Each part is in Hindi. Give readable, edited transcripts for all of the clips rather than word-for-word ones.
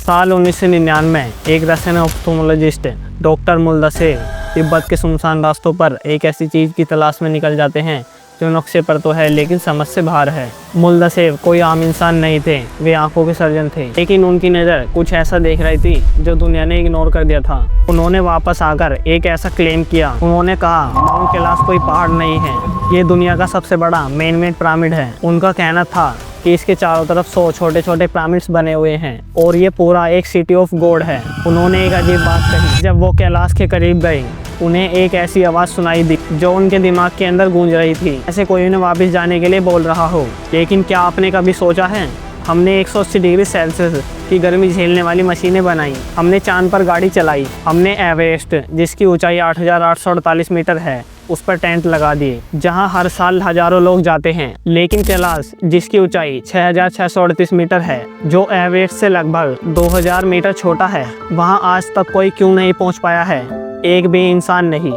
साल 1999 एक रशियन ऑप्थोमोलॉजिस्ट डॉक्टर मुल्दासेव तिब्बत के सुनसान रास्तों पर एक ऐसी चीज़ की तलाश में निकल जाते हैं जो नक्शे पर तो है लेकिन समझ से बाहर है। मुल्दासेव कोई आम इंसान नहीं थे, वे आंखों के सर्जन थे, लेकिन उनकी नज़र कुछ ऐसा देख रही थी जो दुनिया ने इग्नोर कर दिया था। उन्होंने वापस आकर एक ऐसा क्लेम किया। उन्होंने कहा माउंट कैलाश कोई पहाड़ नहीं है, ये दुनिया का सबसे बड़ा मैन-मेड पिरामिड है। उनका कहना था कि इसके चारों तरफ 100 छोटे छोटे पिरामिड्स बने हुए हैं और ये पूरा एक सिटी ऑफ गॉड है। उन्होंने एक अजीब बात कही, जब वो कैलाश के करीब गए उन्हें एक ऐसी आवाज़ सुनाई दी जो उनके दिमाग के अंदर गूंज रही थी, ऐसे कोई उन्हें वापस जाने के लिए बोल रहा हो। लेकिन क्या आपने कभी सोचा है, हमने 180 डिग्री सेल्सियस की गर्मी झेलने वाली मशीनें बनाई, हमने चांद पर गाड़ी चलाई, हमने एवरेस्ट जिसकी ऊंचाई 8,848 मीटर है उस पर टेंट लगा दिए जहां हर साल हजारों लोग जाते हैं। लेकिन कैलाश जिसकी ऊंचाई 6,638 मीटर है, जो एवरेस्ट से लगभग 2,000 मीटर छोटा है, वहां आज तक कोई क्यों नहीं पहुंच पाया है? एक भी इंसान नहीं।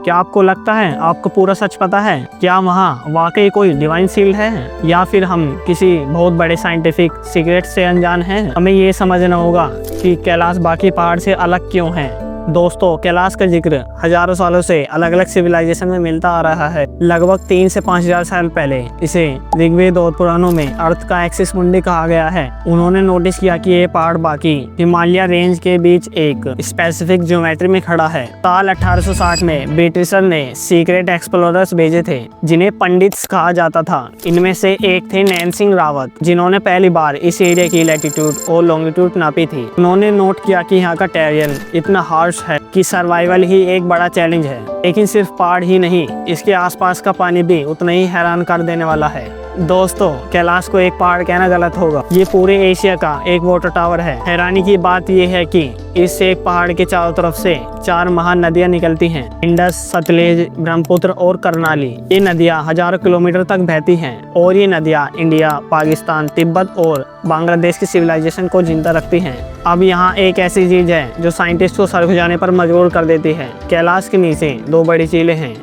क्या आपको लगता है आपको पूरा सच पता है? क्या वहाँ वाकई कोई डिवाइन सील्ड है या फिर हम किसी बहुत बड़े साइंटिफिक सीक्रेट से अनजान हैं? हमें ये समझना होगा कि कैलाश बाकी पहाड़ से अलग क्यों है। दोस्तों, कैलाश का जिक्र हजारों सालों से अलग अलग सिविलाइजेशन में मिलता आ रहा है। लगभग 3 से 5,000 साल पहले इसे ऋग्वेद और पुराणों में अर्थ का एक्सिस मुंडी कहा गया है। उन्होंने नोटिस किया कि ये पहाड़ बाकी हिमालय रेंज के बीच एक स्पेसिफिक ज्योमेट्री में खड़ा है। साल 1860 में ब्रिटिशर ने सीक्रेट एक्सप्लोरर्स भेजे थे जिन्हें पंडित्स कहा जाता था। इनमें से एक थे नैन सिंह रावत, जिन्होंने पहली बार इस एरिया की लैटिट्यूड और लॉन्गिट्यूड नापी थी। उन्होंने नोट किया कि यहाँ का टेरियन इतना हार्श है कि सर्वाइवल ही एक बड़ा चैलेंज है। लेकिन सिर्फ पहाड़ ही नहीं, इसके आसपास का पानी भी उतना ही हैरान कर देने वाला है। दोस्तों, कैलाश को एक पहाड़ कहना गलत होगा, ये पूरे एशिया का एक वाटर टावर है। हैरानी की बात यह है कि इस एक पहाड़ के चारों तरफ से 4 महान नदियां निकलती हैं, इंडस, सतलेज, ब्रह्मपुत्र और करनाली। ये नदियां हजारों किलोमीटर तक बहती हैं और ये नदियां इंडिया, पाकिस्तान, तिब्बत और बांग्लादेश की सिविलाइजेशन को जिंदा रखती हैं। अब यहाँ एक ऐसी चीज है जो साइंटिस्ट को सर खुजाने पर मजबूर कर देती है। कैलाश के नीचे 2 बड़ी झीलें हैं,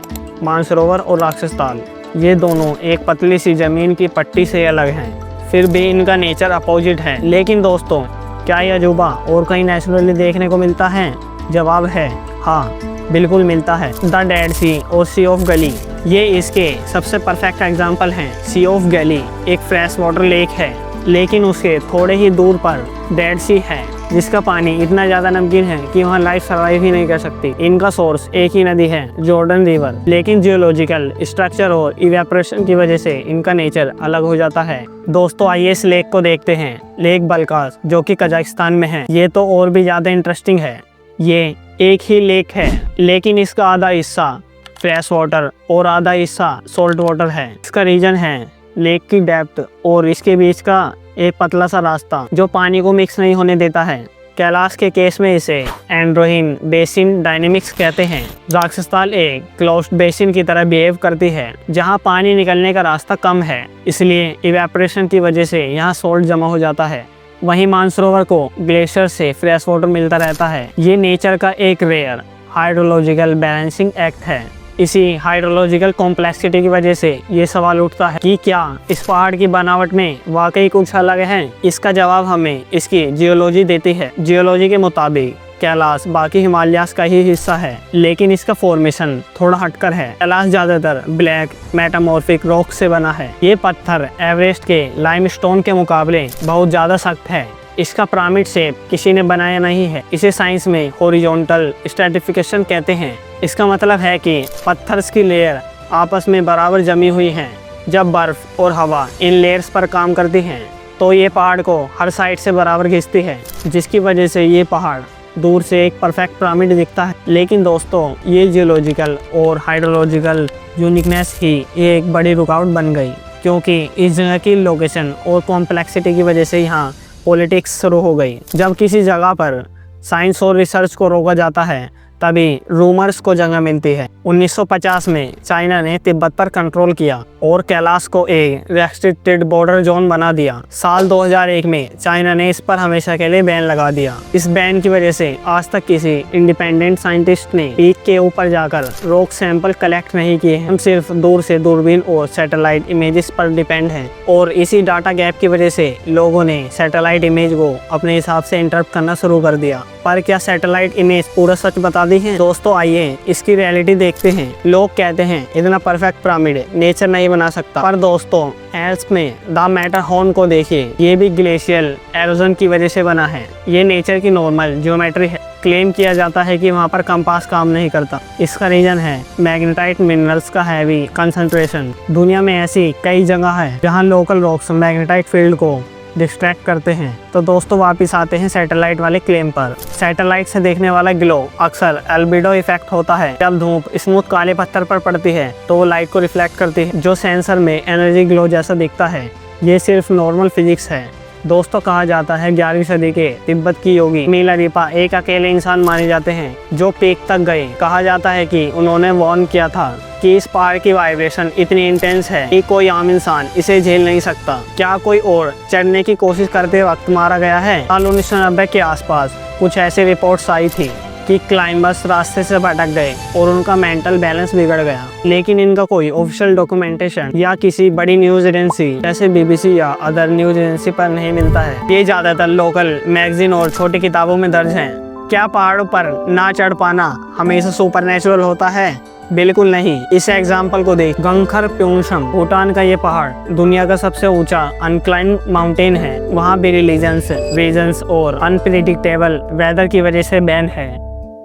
मानसरोवर और राक्षस ताल। ये दोनों एक पतली सी जमीन की पट्टी से अलग हैं, फिर भी इनका नेचर अपोजिट है। लेकिन दोस्तों, क्या यह अजूबा और कहीं नेचुरली देखने को मिलता है? जवाब है हाँ, बिल्कुल मिलता है। द डेड सी और सी ऑफ गैली ये इसके सबसे परफेक्ट एग्जाम्पल हैं। सी ऑफ गैली एक फ्रेश वाटर लेक है, लेकिन उसके थोड़े ही दूर पर डेड सी है जिसका पानी इतना ज़्यादा नमकीन है कि वहाँ लाइफ सर्वाइव ही नहीं कर सकती। इनका सोर्स एक ही नदी है, जॉर्डन रिवर, लेकिन जियोलॉजिकल स्ट्रक्चर और इवेपोरेशन की वजह से इनका नेचर अलग हो जाता है। दोस्तों, आइए इस लेक को देखते हैं, लेक बल्कास, जो कि कजाकिस्तान में है। ये तो और भी ज़्यादा इंटरेस्टिंग है। ये एक ही लेक है, लेकिन इसका आधा हिस्सा फ्रेश वाटर और आधा हिस्सा सॉल्ट वाटर है। इसका रीजन है लेक की डेप्थ और इसके बीच का एक पतला सा रास्ता जो पानी को मिक्स नहीं होने देता है। कैलाश के केस में इसे एंड्रोइन बेसिन डायनेमिक्स कहते हैं। राक्षस ताल एक क्लोज्ड बेसिन की तरह बिहेव करती है जहां पानी निकलने का रास्ता कम है, इसलिए इवेपोरेशन की वजह से यहां सॉल्ट जमा हो जाता है। वहीं मानसरोवर को ग्लेशियर से फ्रेश वाटर मिलता रहता है। ये नेचर का एक रेयर हाइड्रोलॉजिकल बैलेंसिंग एक्ट है। इसी हाइड्रोलॉजिकल कॉम्प्लेक्सिटी की वजह से ये सवाल उठता है कि क्या इस पहाड़ की बनावट में वाकई कुछ अलग है? इसका जवाब हमें इसकी जियोलॉजी देती है। जियोलॉजी के मुताबिक कैलाश बाकी हिमालयास का ही हिस्सा है, लेकिन इसका फॉर्मेशन थोड़ा हटकर है। कैलाश ज्यादातर ब्लैक मेटामॉर्फिक रॉक से बना है। ये पत्थर एवरेस्ट के लाइमस्टोन के मुकाबले बहुत ज्यादा सख्त है। इसका पिरामिड शेप किसी ने बनाया नहीं है। इसे साइंस में हॉरिजॉन्टल स्ट्रैटिफिकेशन कहते हैं। इसका मतलब है कि पत्थर्स की लेयर आपस में बराबर जमी हुई हैं। जब बर्फ और हवा इन लेयर्स पर काम करती हैं तो ये पहाड़ को हर साइड से बराबर खींचती है, जिसकी वजह से ये पहाड़ दूर से एक परफेक्ट पिरामिड दिखता है। लेकिन दोस्तों, ये जियोलॉजिकल और हाइड्रोलॉजिकल यूनिकनेस ही एक बड़ी रुकावट बन गई, क्योंकि इस जगह की लोकेशन और कॉम्प्लेक्सिटी की वजह से यहाँ पॉलिटिक्स शुरू हो गई। जब किसी जगह पर साइंस और रिसर्च को रोका जाता है तभी रूमर्स को जगह मिलती है। 1950 में चाइना ने तिब्बत पर कंट्रोल किया और कैलाश को एक रेस्ट्रिक्टेड बॉर्डर जोन बना दिया। साल 2001 में चाइना ने इस पर हमेशा के लिए बैन लगा दिया। इस बैन की वजह से आज तक किसी इंडिपेंडेंट साइंटिस्ट ने पीक के ऊपर जाकर रॉक सैंपल कलेक्ट नहीं किए। हम सिर्फ दूर से दूरबीन और सैटेलाइट इमेजेस पर डिपेंड हैं और इसी डाटा गैप की वजह से लोगों ने सैटेलाइट इमेज को अपने हिसाब से इंटरप्ट करना शुरू कर दिया। पर क्या सैटेलाइट इमेज पूरा सच बताती है? दोस्तों आइए इसकी रियलिटी देखते हैं। लोग कहते हैं इतना परफेक्ट पिरामिड नेचर नहीं बना सकता, पर दोस्तों एल्प्स में द मैटरहॉर्न को देखिए, ये भी ग्लेशियल एरोजन की वजह से बना है। ये नेचर की नॉर्मल ज्योमेट्री है। क्लेम किया जाता है कि वहाँ पर कंपास काम नहीं करता। इसका रीजन है मैग्नेटाइट मिनरल्स का हैवी कंसंट्रेशन। दुनिया में ऐसी कई जगह है जहाँ लोकल रॉक्स मैग्नेटाइट फील्ड को डिस्ट्रैक्ट करते हैं। तो दोस्तों वापस आते हैं सैटेलाइट वाले क्लेम पर। सैटेलाइट से देखने वाला ग्लो अक्सर एल्बिडो इफेक्ट होता है। जब धूप स्मूथ काले पत्थर पर पड़ती है तो वो लाइट को रिफ्लेक्ट करती है, जो सेंसर में एनर्जी ग्लो जैसा दिखता है। ये सिर्फ नॉर्मल फिजिक्स है। दोस्तों कहा जाता है 11वीं सदी के तिब्बत की योगी मिलारेपा एक अकेले इंसान माने जाते हैं जो पीक तक गए। कहा जाता है कि उन्होंने वार्न किया था कि इस पहाड़ की वाइब्रेशन इतनी इंटेंस है कि कोई आम इंसान इसे झेल नहीं सकता। क्या कोई और चढ़ने की कोशिश करते वक्त मारा गया है? साल 1990 के आसपास कुछ ऐसी रिपोर्ट्स आई थी कि क्लाइंबर्स रास्ते से भटक गए और उनका मेंटल बैलेंस बिगड़ गया, लेकिन इनका कोई ऑफिशियल डॉक्यूमेंटेशन या किसी बड़ी न्यूज एजेंसी जैसे BBC या अदर न्यूज एजेंसी पर नहीं मिलता है। ये ज्यादातर लोकल मैगजीन और छोटी किताबों में दर्ज हैं। क्या पहाड़ों पर ना चढ़ पाना हमेशा सुपरनेचुरल होता है? बिल्कुल नहीं। इस एग्जाम्पल को देख, गंगखर प्योंगसम भूटान का ये पहाड़ दुनिया का सबसे ऊंचा अनक्लाइम्ड माउंटेन है। वहाँ भी रिलीजन्स, रीजन्स और अनप्रिडिक्टेबल वेदर की वजह से बैन है।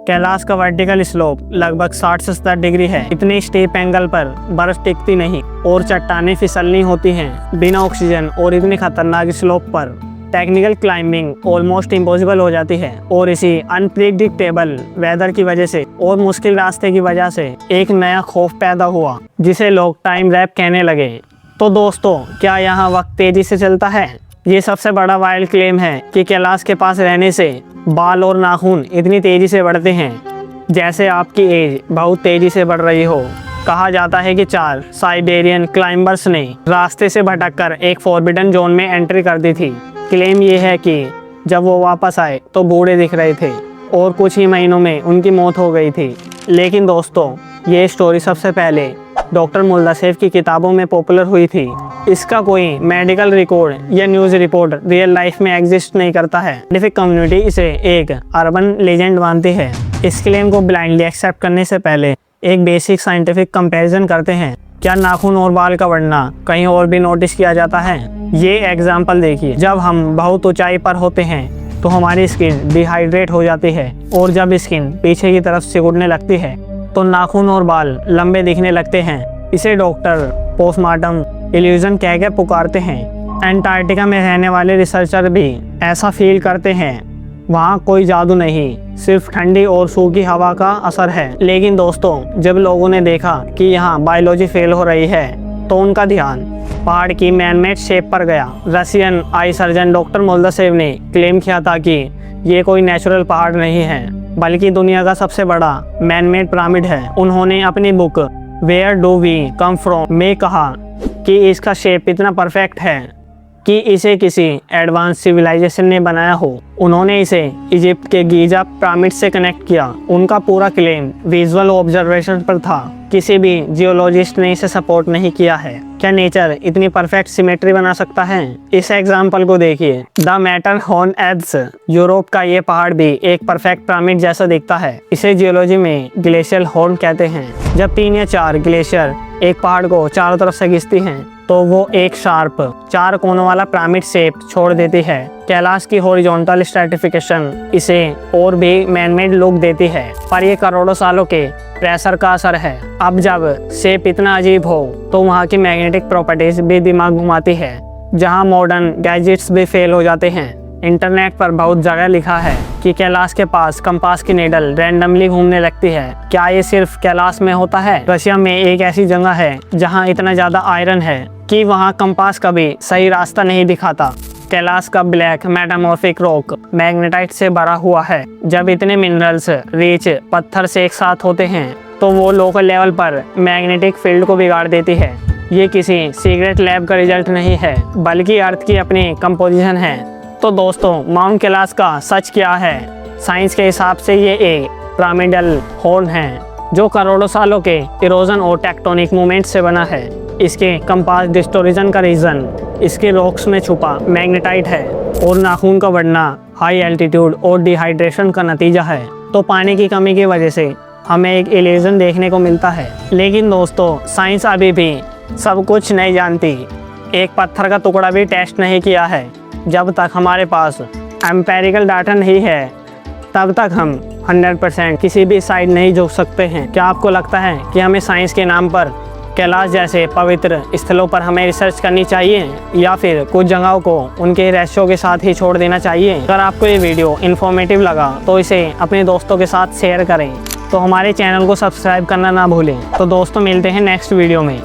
कैलाश का वर्टिकल स्लोप लगभग 60 से 70 डिग्री है। इतने स्टीप एंगल पर बर्फ टिकती नहीं और चट्टानें फिसलनी होती हैं बिना ऑक्सीजन, और इतनी खतरनाक स्लोप पर टेक्निकल क्लाइंबिंग ऑलमोस्ट इम्पॉसिबल हो जाती है। और इसी अनप्रिडिक्टेबल वेदर की वजह से और मुश्किल रास्ते की वजह से एक नया खौफ पैदा हुआ जिसे लोग टाइम रैप कहने लगे। तो दोस्तों क्या यहाँ वक्त तेजी से चलता है? ये सबसे बड़ा वाइल्ड क्लेम है कि कैलाश के पास रहने से बाल और नाखून इतनी तेजी से बढ़ते हैं जैसे आपकी एज बहुत तेजी से बढ़ रही हो। कहा जाता है कि 4 साइबेरियन क्लाइंबर्स ने रास्ते से भटककर एक फॉरबिडन जोन में एंट्री कर दी थी। क्लेम ये है कि जब वो वापस आए तो बूढ़े दिख रहे थे और कुछ ही महीनों में उनकी मौत हो गई थी। लेकिन दोस्तों ये स्टोरी सबसे पहले डॉक्टर मुल्लासेफ की किताबों में पॉपुलर हुई थी। इसका कोई मेडिकल रिकॉर्ड या न्यूज़ रिपोर्ट रियल लाइफ में एग्जिस्ट नहीं करता है। साइंटिफिक कम्युनिटी इसे एक अर्बन लेजेंड मानती है। इस क्लेम को ब्लाइंडली एक्सेप्ट करने से पहले एक बेसिक साइंटिफिक कंपैरिजन करते हैं। क्या नाखून और बाल का बढ़ना कहीं और भी नोटिस किया जाता है? ये एग्जाम्पल देखिए। जब हम बहुत ऊंचाई पर होते हैं तो हमारी स्किन डिहाइड्रेट हो जाती है और जब स्किन पीछे की तरफ सिकुड़ने लगती है तो नाखून और बाल लंबे दिखने लगते हैं। इसे डॉक्टर पोस्टमार्टम इल्यूजन कहकर पुकारते हैं। एंटार्क्टिका में रहने वाले रिसर्चर भी ऐसा फील करते हैं। वहाँ कोई जादू नहीं, सिर्फ ठंडी और सूखी हवा का असर है। लेकिन दोस्तों जब लोगों ने देखा कि यहाँ बायोलॉजी फेल हो रही है तो उनका ध्यान पहाड़ की मैनमेड शेप पर गया। रशियन आई सर्जन डॉक्टर मोल्दासेव ने क्लेम किया था कि ये कोई नेचुरल पहाड़ नहीं है बल्कि दुनिया का सबसे बड़ा मैनमेड पिरामिड है। उन्होंने अपनी book where do we come from में कहा कि इसका शेप इतना परफेक्ट है कि इसे किसी एडवांस सिविलाइजेशन ने बनाया हो। उन्होंने इसे इजिप्ट के गीजा पिरामिड से कनेक्ट किया। उनका पूरा क्लेम विजुअल ऑब्जर्वेशन पर था। किसी भी जियोलॉजिस्ट ने इसे सपोर्ट नहीं किया है। क्या नेचर इतनी परफेक्ट सिमेट्री बना सकता है? इस एग्जाम्पल को देखिए। द मैटरहॉर्न एल्प्स यूरोप का ये पहाड़ भी एक परफेक्ट पिरामिड जैसा दिखता है। इसे जियोलॉजी में ग्लेशियल हॉर्न कहते हैं। जब 3 या 4 ग्लेशियर एक पहाड़ को चारों तरफ से घिसती हैं तो वो एक शार्प 4 कोनों वाला पिरामिड शेप छोड़ देती है। कैलाश की हॉरिजॉन्टल स्ट्रैटिफिकेशन इसे और भी मैनमेड लुक देती है, पर ये करोड़ों सालों के प्रेशर का असर है। अब जब शेप इतना अजीब हो तो वहाँ की मैग्नेटिक प्रॉपर्टीज भी दिमाग घुमाती है, जहाँ मॉडर्न गैजेट्स भी फेल हो जाते हैं। इंटरनेट पर बहुत जगह लिखा है कि कैलाश के पास कंपास की नीडल रैंडमली घूमने लगती है। क्या ये सिर्फ कैलाश में होता है? रशिया में एक ऐसी जगह है जहां इतना ज़्यादा आयरन है कि वहां कंपास कभी सही रास्ता नहीं दिखाता। कैलाश का ब्लैक मेटामॉर्फिक रॉक मैग्नेटाइट से भरा हुआ है। जब इतने मिनरल्स रिच पत्थर से एक साथ होते हैं तो वो लोकल लेवल पर मैग्नेटिक फील्ड को बिगाड़ देती है। ये किसी सीक्रेट लैब का रिजल्ट नहीं है, बल्कि अर्थ की अपनी कंपोजिशन है। तो दोस्तों, माउंट कैलाश का सच क्या है? साइंस के हिसाब से ये एक पिरामिडल हॉर्न है जो करोड़ों सालों के इरोजन और टेक्टोनिक मूवमेंट से बना है। इसके कंपास डिस्टोरेशन का रीज़न इसके रॉक्स में छुपा मैग्नेटाइट है और नाखून का बढ़ना हाई एल्टीट्यूड और डिहाइड्रेशन का नतीजा है। तो पानी की कमी की वजह से हमें एक इल्यूजन देखने को मिलता है। लेकिन दोस्तों, साइंस अभी भी सब कुछ नहीं जानती। एक पत्थर का टुकड़ा भी टेस्ट नहीं किया है। जब तक हमारे पास एम्पेरिकल डाटा नहीं है तब तक हम 100% किसी भी साइड नहीं झुक सकते हैं। क्या आपको लगता है कि हमें साइंस के नाम पर कैलाश जैसे पवित्र स्थलों पर हमें रिसर्च करनी चाहिए, या फिर कुछ जगहों को उनके रहस्यों के साथ ही छोड़ देना चाहिए? अगर आपको ये वीडियो इन्फॉर्मेटिव लगा तो इसे अपने दोस्तों के साथ शेयर करें। तो हमारे चैनल को सब्सक्राइब करना ना भूलें। तो दोस्तों, मिलते हैं नेक्स्ट वीडियो में।